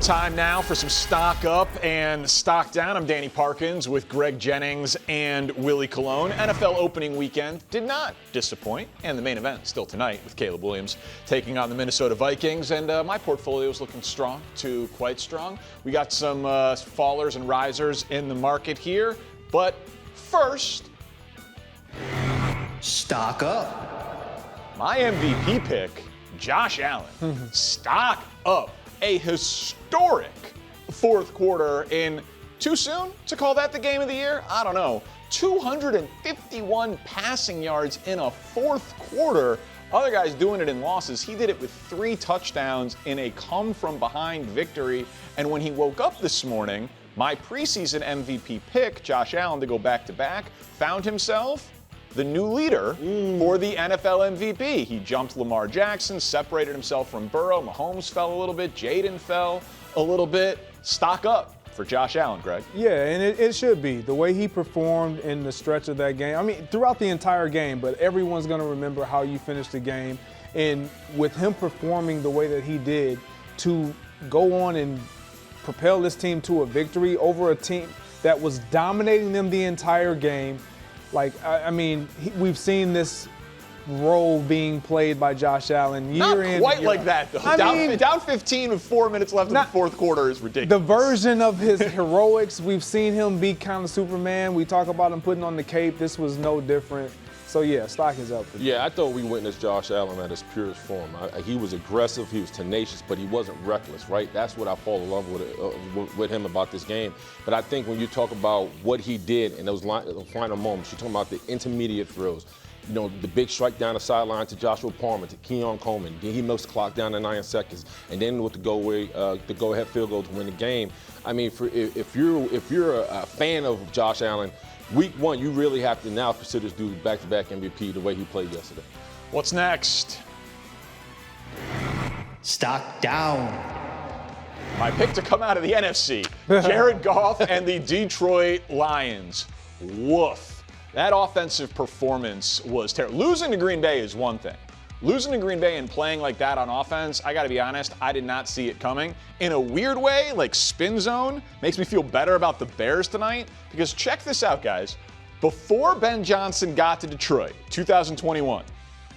Time now for some stock up and stock down. I'm Danny Parkins with Greg Jennings and Willie Colon. NFL opening weekend did not disappoint, and the main event still tonight with Caleb Williams taking on the Minnesota Vikings. And my portfolio is looking strong to quite strong. We got some fallers and risers in the market here, but first, stock up. My MVP pick, Josh Allen. Stock up. A historic fourth quarter in too soon to call that the game of the year? I don't know. 251 passing yards in a fourth quarter. Other guys doing it in losses. He did it with 3 touchdowns in a come-from-behind victory. And when he woke up this morning, my preseason MVP pick, Josh Allen, to go back-to-back, found himself the new leader for the NFL MVP. He jumped Lamar Jackson, separated himself from Burrow. Mahomes fell a little bit. Jaden fell a little bit. Stock up for Josh Allen, Greg. Yeah, and it should be. The way he performed in the stretch of that game. I mean, throughout the entire game, but everyone's going to remember how you finished the game. And with him performing the way that he did, to go on and propel this team to a victory over a team that was dominating them the entire game. I mean, we've seen this role being played by Josh Allen year in. Not quite like that, though. Down 15 with 4 minutes left in the fourth quarter is ridiculous. The version of his heroics, we've seen him be kind of Superman. We talk about him putting on the cape. This was no different. So, yeah, stock is up. Yeah, I thought we witnessed Josh Allen at his purest form. He was aggressive, he was tenacious, but he wasn't reckless, right? That's what I fall in love with him about this game. But I think when you talk about what he did in those final moments, you're talking about the intermediate throws. You know, the big strike down the sideline to Joshua Palmer, to Keon Coleman. Then he milks the clock down to 9 seconds, and then with the go-ahead field goal to win the game. I mean, if you're a fan of Josh Allen, Week 1, you really have to now consider this dude back-to-back MVP the way he played yesterday. What's next? Stock down. My pick to come out of the NFC, Jared Goff and the Detroit Lions. Woof. That offensive performance was terrible. Losing to Green Bay is one thing. Losing to Green Bay and playing like that on offense, I got to be honest, I did not see it coming. In a weird way, like spin zone, makes me feel better about the Bears tonight. Because check this out, guys. Before Ben Johnson got to Detroit, 2021,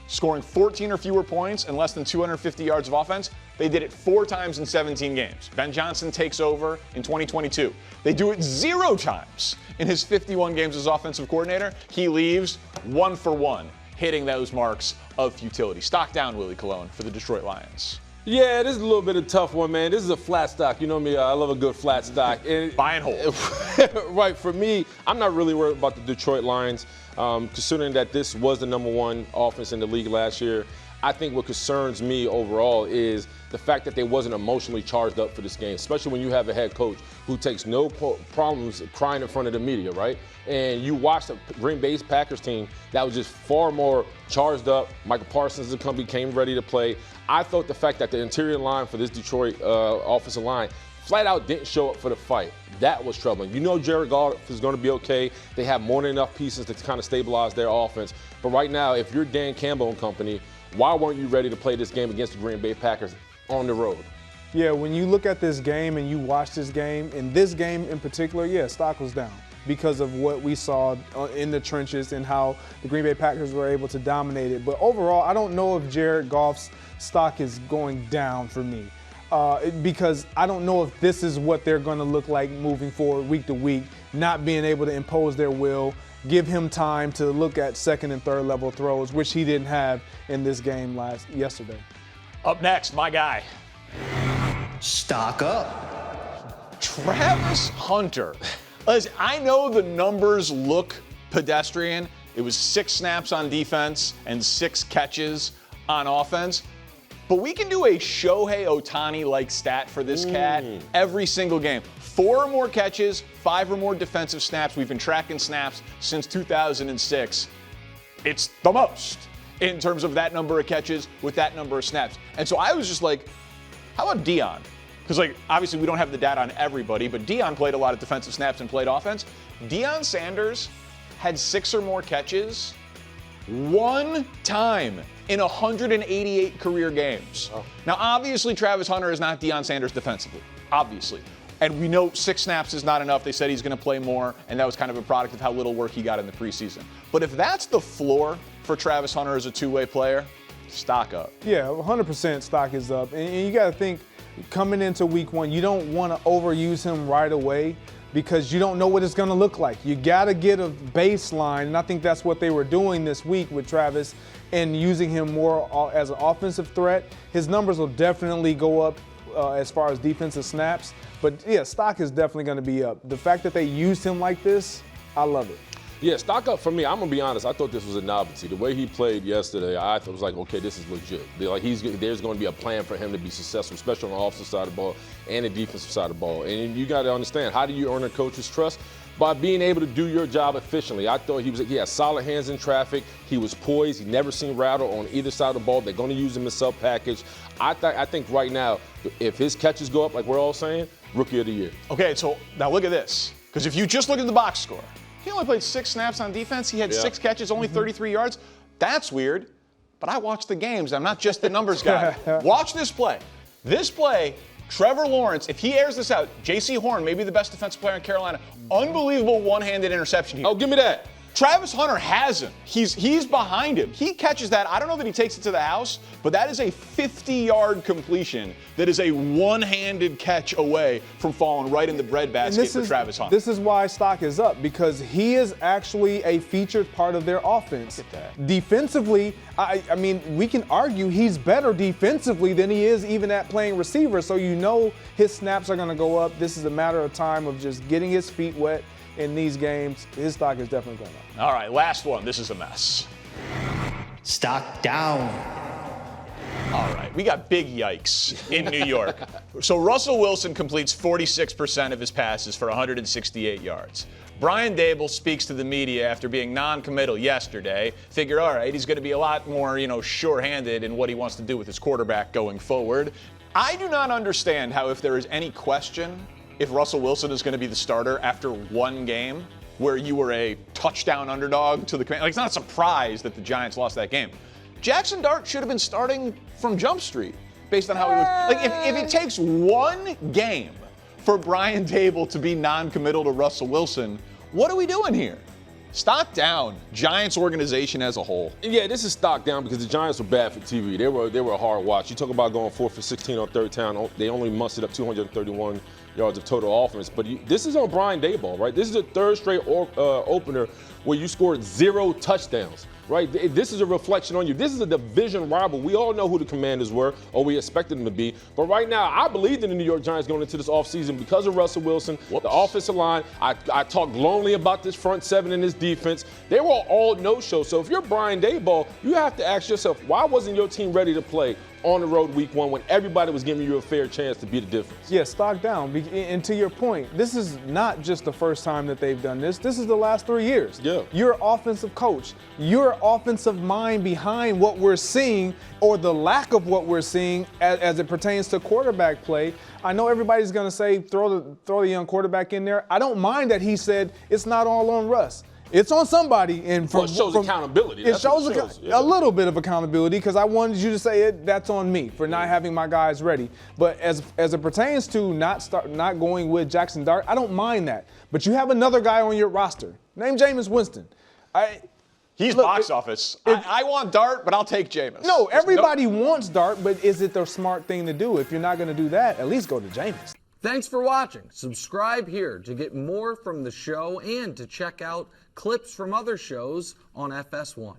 scoring 14 or fewer points and less than 250 yards of offense, they did it 4 times in 17 games. Ben Johnson takes over in 2022. They do it 0 times in his 51 games as offensive coordinator. He leaves 1 for 1. Hitting those marks of futility. Stock down, Willie Colon, for the Detroit Lions. Yeah, this is a little bit of a tough one, man. This is a flat stock. You know me, I love a good flat stock. Buy and hold. Right, for me, I'm not really worried about the Detroit Lions, considering that this was the #1 offense in the league last year. I think what concerns me overall is the fact that they wasn't emotionally charged up for this game, especially when you have a head coach who takes no problems crying in front of the media, right? And you watch the Green Bay Packers team that was just far more charged up. Michael Parsons became ready to play. I thought the fact that the interior line for this Detroit offensive line flat out didn't show up for the fight. That was troubling. You know Jared Goff is going to be okay. They have more than enough pieces to kind of stabilize their offense. But right now, if you're Dan Campbell and company, why weren't you ready to play this game against the Green Bay Packers on the road? Yeah, when you look at this game and you watch this game, in this game in particular, yeah, stock was down because of what we saw in the trenches and how the Green Bay Packers were able to dominate it. But overall, I don't know if Jared Goff's stock is going down for me because I don't know if this is what they're going to look like moving forward week to week, not being able to impose their will, give him time to look at second and third level throws, which he didn't have in this game yesterday. Up next, my guy. Stock up. Travis Hunter. Listen, I know the numbers look pedestrian. It was 6 snaps on defense and 6 catches on offense. But we can do a Shohei Ohtani-like stat for this cat every single game. 4 or more catches, 5 or more defensive snaps. We've been tracking snaps since 2006. It's the most in terms of that number of catches with that number of snaps. And so I was just like, how about Deion? Because, obviously we don't have the data on everybody, but Deion played a lot of defensive snaps and played offense. Deion Sanders had 6 or more catches One time in 188 career games. Now, obviously, Travis Hunter is not Deion Sanders defensively, obviously. And we know 6 snaps is not enough. They said he's going to play more, and that was kind of a product of how little work he got in the preseason. But if that's the floor for Travis Hunter as a two-way player, stock up. Yeah, 100% stock is up. And you got to think, coming into week 1, you don't want to overuse him right away because you don't know what it's going to look like. You got to get a baseline, and I think that's what they were doing this week with Travis and using him more as an offensive threat. His numbers will definitely go up as far as defensive snaps. But, yeah, stock is definitely going to be up. The fact that they used him like this, I love it. Yeah, stock up for me. I'm gonna be honest. I thought this was a novelty. The way he played yesterday, I thought it was like, okay, this is legit. There's going to be a plan for him to be successful, especially on the offensive side of the ball and the defensive side of the ball. And you got to understand, how do you earn a coach's trust? By being able to do your job efficiently. I thought he had solid hands in traffic. He was poised. He never seen rattle on either side of the ball. They're going to use him in sub package. I think right now, if his catches go up, like we're all saying, rookie of the year. Okay, so now look at this. Because if you just look at the box score, he only played 6 snaps on defense. He had 6 catches, only 33 yards. That's weird. But I watch the games. I'm not just the numbers guy. Watch this play. This play, Trevor Lawrence, if he airs this out, J.C. Horn, maybe the best defensive player in Carolina, unbelievable one-handed interception here. Oh, give me that. Travis Hunter has him. He's behind him. He catches that. I don't know that he takes it to the house, but that is a 50-yard completion that is a one-handed catch away from falling right in the breadbasket for Travis Hunter. This is why stock is up, because he is actually a featured part of their offense. Look at that. Defensively, I mean, we can argue he's better defensively than he is even at playing receiver, so you know his snaps are going to go up. This is a matter of time of just getting his feet wet in these games. His stock is definitely going up. All right, last one. This is a mess. Stock down. All right, we got big yikes in New York. So Russell Wilson completes 46% of his passes for 168 yards. Brian Daboll speaks to the media after being non-committal yesterday. Figure, all right, he's going to be a lot more, sure-handed in what he wants to do with his quarterback going forward. I do not understand how, if there is any question if Russell Wilson is going to be the starter after one game where you were a touchdown underdog to the Commanders. Like, it's not a surprise that the Giants lost that game. Jackson Dart should have been starting from Jump Street based on how he was. Like, if it takes one game for Brian Daboll to be non-committal to Russell Wilson, what are we doing here? Stock down, Giants organization as a whole. Yeah, this is stock down because the Giants were bad for TV. They were a hard watch. You talk about going 4 for 16 on third down. They only mustered up 231 yards of total offense. But this is on Brian Daboll, right? This is a third straight opener where you scored 0 touchdowns. Right? This is a reflection on you. This is a division rival. We all know who the Commanders were, or we expected them to be. But right now, I believed in the New York Giants going into this offseason because of Russell Wilson, the offensive line. I talked glowingly about this front seven and this defense. They were all no-show. So if you're Brian Daboll, you have to ask yourself, why wasn't your team ready to play on the road week 1 when everybody was giving you a fair chance to be the difference? Yeah, stock down. And to your point, this is not just the first time that they've done this. This is the last 3 years. Yeah. You're an offensive coach. You're offensive mind behind what we're seeing, or the lack of what we're seeing as it pertains to quarterback play. I know everybody's going to say throw the young quarterback in there. I don't mind that he said it's not all on Russ. It's on somebody. And it shows accountability. It shows a little bit of accountability, because I wanted you to say that's on me for not having my guys ready. But as it pertains to not going with Jackson Dart, I don't mind that. But you have another guy on your roster named Jameis Winston. He's box office. I want Dart, but I'll take Jameis. No, everybody wants Dart, but is it the smart thing to do? If you're not going to do that, at least go to Jameis. Thanks for watching. Subscribe here to get more from the show and to check out clips from other shows on FS1.